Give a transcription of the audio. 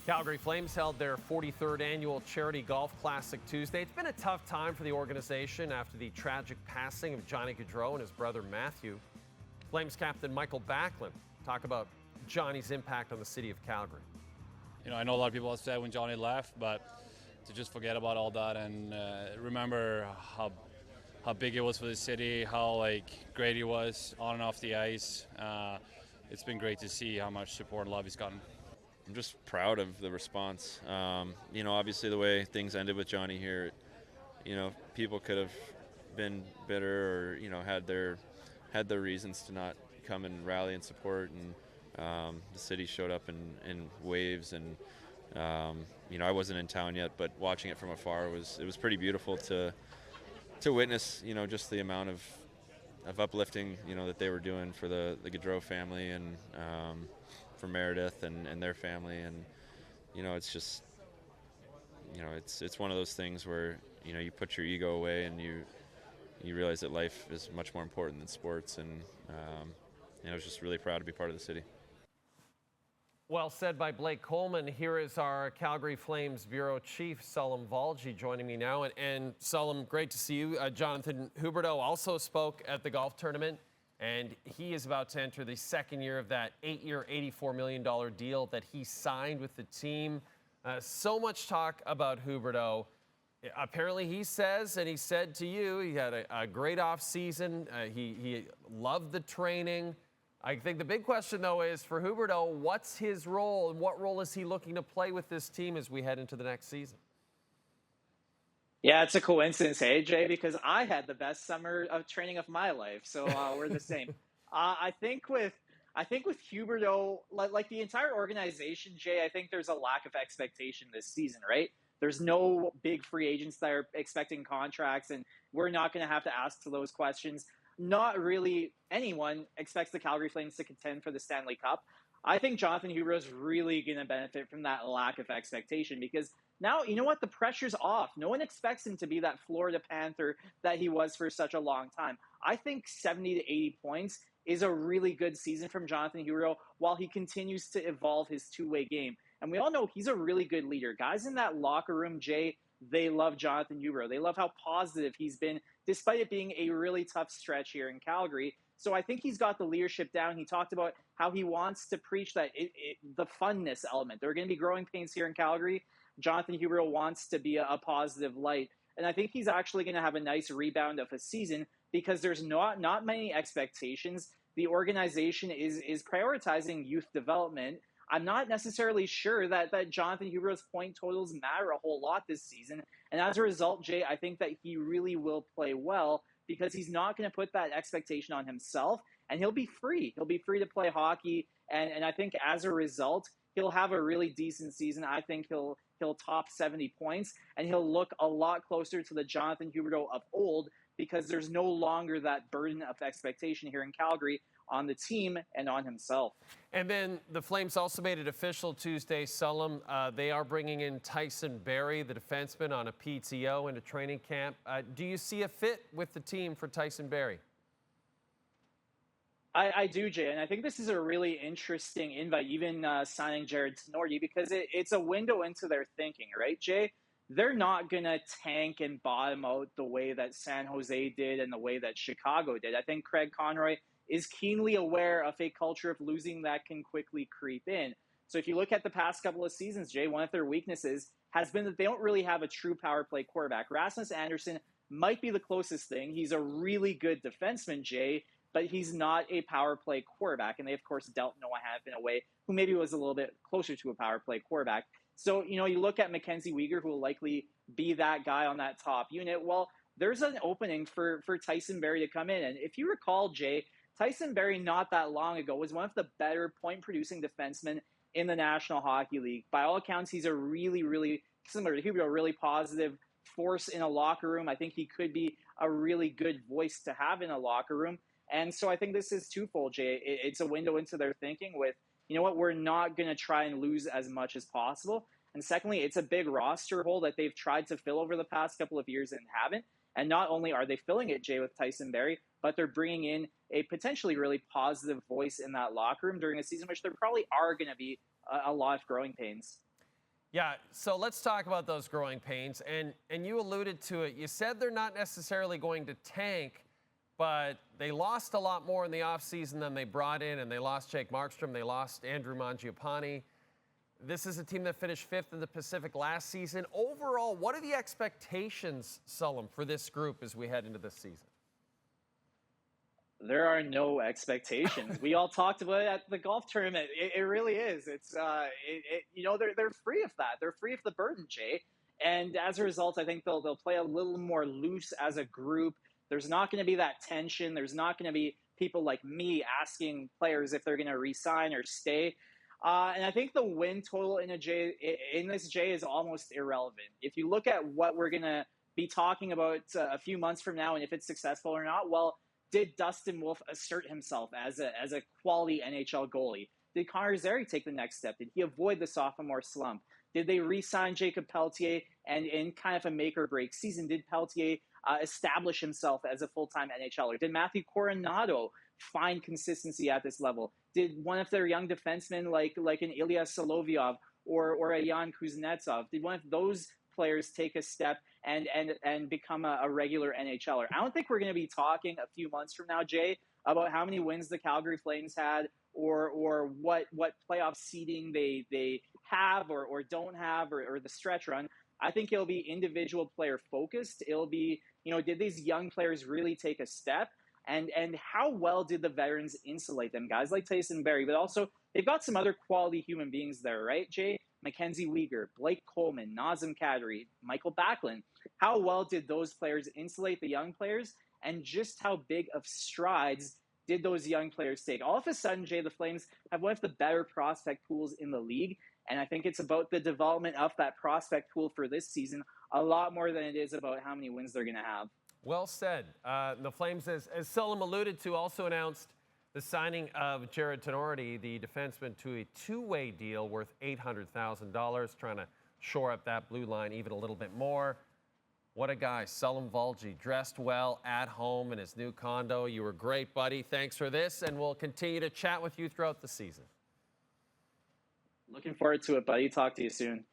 Calgary Flames held their 43rd annual Charity Golf Classic Tuesday. It's been a tough time for the organization after the tragic passing of Johnny Gaudreau and his brother Matthew. Flames captain Michael Backlund talk about Johnny's impact on the city of Calgary. You know, I know a lot of people have said when Johnny left, but to just forget about all that and remember how big it was for the city, how great he was on and off the ice. It's been great to see how much support and love he's gotten. I'm just proud of the response. Obviously the way things ended with Johnny here, people could have been bitter or, had their reasons to not come and rally and support. And the city showed up in waves. And, I wasn't in town yet, but watching it from afar, it was pretty beautiful to witness, just the amount of uplifting, that they were doing for the Gaudreau family and for Meredith and their family. And, it's just, it's one of those things where, you put your ego away and you realize that life is much more important than sports. And, I was just really proud to be part of the city. Well said by Blake Coleman. Here is our Calgary Flames Bureau Chief, Salim Valji, joining me now. And Salim, great to see you. Jonathan Huberdeau also spoke at the golf tournament, and he is about to enter the second year of that 8-year, $84 million deal that he signed with the team. So much talk about Huberdeau. Apparently he says, and he said to you, he had a great offseason. He loved the training. I think the big question, though, is for Huberdeau, what's his role and what role is he looking to play with this team as we head into the next season? Yeah, it's a coincidence, hey, Jay, because I had the best summer of training of my life, so we're the same. I think with Huberdeau, like the entire organization, Jay, I think there's a lack of expectation this season, right? There's no big free agents that are expecting contracts, and we're not going to have to ask those questions. Not really anyone expects the Calgary Flames to contend for the Stanley Cup. I think Jonathan Huberdeau is really going to benefit from that lack of expectation because now, you know what? The pressure's off. No one expects him to be that Florida Panther that he was for such a long time. I think 70 to 80 points is a really good season from Jonathan Huberdeau while he continues to evolve his two-way game. And we all know he's a really good leader. Guys in that locker room, Jay, they love Jonathan Huberdeau. They love how positive he's been, despite it being a really tough stretch here in Calgary. So I think he's got the leadership down. He talked about how he wants to preach that the funness element. There are going to be growing pains here in Calgary. Jonathan Huberdeau wants to be a positive light. And I think he's actually going to have a nice rebound of a season because there's not many expectations. The organization is prioritizing youth development. I'm not necessarily sure that Jonathan Huberdeau's point totals matter a whole lot this season. And as a result, Jay, I think that he really will play well because he's not going to put that expectation on himself, and he'll be free. He'll be free to play hockey, and I think as a result, he'll have a really decent season. I think he'll top 70 points, and he'll look a lot closer to the Jonathan Huberdeau of old because there's no longer that burden of expectation here in Calgary on the team and on himself. And then the Flames also made it official Tuesday, Salim. They are bringing in Tyson Barry, the defenseman, on a PTO into training camp. Do you see a fit with the team for Tyson Barry? I do, Jay, and I think this is a really interesting invite, even signing Jared Tenorti, because it's a window into their thinking, right, Jay? They're not going to tank and bottom out the way that San Jose did and the way that Chicago did. I think Craig Conroy is keenly aware of a culture of losing that can quickly creep in. So if you look at the past couple of seasons, Jay, one of their weaknesses has been that they don't really have a true power play quarterback. Rasmus Anderson might be the closest thing. He's a really good defenseman, Jay, but he's not a power play quarterback. And they, of course, dealt Noah Hanifin in a way who maybe was a little bit closer to a power play quarterback. So, you look at Mackenzie Weegar, who will likely be that guy on that top unit. Well, there's an opening for Tyson Barry to come in. And if you recall, Jay, Tyson Barry not that long ago was one of the better point-producing defensemen in the National Hockey League. By all accounts, he's a really, really, similar to Huberdeau, really positive force in a locker room. I think he could be a really good voice to have in a locker room. And so I think this is twofold, Jay. It's a window into their thinking with, you know what, we're not going to try and lose as much as possible. And secondly, it's a big roster hole that they've tried to fill over the past couple of years and haven't. And not only are they filling it, Jay, with Tyson Barry, but they're bringing in a potentially really positive voice in that locker room during a season, which there probably are going to be a lot of growing pains. Yeah, so let's talk about those growing pains. And you alluded to it. You said they're not necessarily going to tank, but they lost a lot more in the offseason than they brought in, and they lost Jake Markstrom. They lost Andrew Mangiapane. This is a team that finished 5th in the Pacific last season. Overall, what are the expectations, Salim, for this group as we head into this season? There are no expectations. We all talked about it at the golf tournament. It really is. It's they're free of that. They're free of the burden, Jay. And as a result, I think they'll play a little more loose as a group. There's not going to be that tension. There's not going to be people like me asking players if they're going to resign or stay. And I think the win total in this Jay is almost irrelevant. If you look at what we're going to be talking about a few months from now, and if it's successful or not, well, did Dustin Wolf assert himself as a quality NHL goalie? Did Connor Zary take the next step? Did he avoid the sophomore slump? Did they re-sign Jacob Pelletier? And in kind of a make-or-break season, did Pelletier establish himself as a full-time NHLer? Did Matthew Coronado find consistency at this level? Did one of their young defensemen, like an Ilya Solovyov or a Jan Kuznetsov, did one of those players take a step and become a regular NHLer? I don't think we're going to be talking a few months from now, Jay, about how many wins the Calgary Flames had or what playoff seeding they have or don't have or the stretch run. I think it'll be individual player focused. It'll be, did these young players really take a step? And how well did the veterans insulate them? Guys like Tyson Barry, but also they've got some other quality human beings there, right, Jay? Mackenzie Weegar, Blake Coleman, Nazem Kadri, Michael Backlund. How well did those players insulate the young players? And just how big of strides did those young players take? All of a sudden, Jay, the Flames have one of the better prospect pools in the league. And I think it's about the development of that prospect pool for this season a lot more than it is about how many wins they're going to have. Well said. The Flames, as Salim alluded to, also announced the signing of Jared Tenorti, the defenseman, to a two-way deal worth $800,000, trying to shore up that blue line even a little bit more. What a guy, Salim Valji, dressed well at home in his new condo. You were great, buddy. Thanks for this, and we'll continue to chat with you throughout the season. Looking forward to it, buddy. Talk to you soon.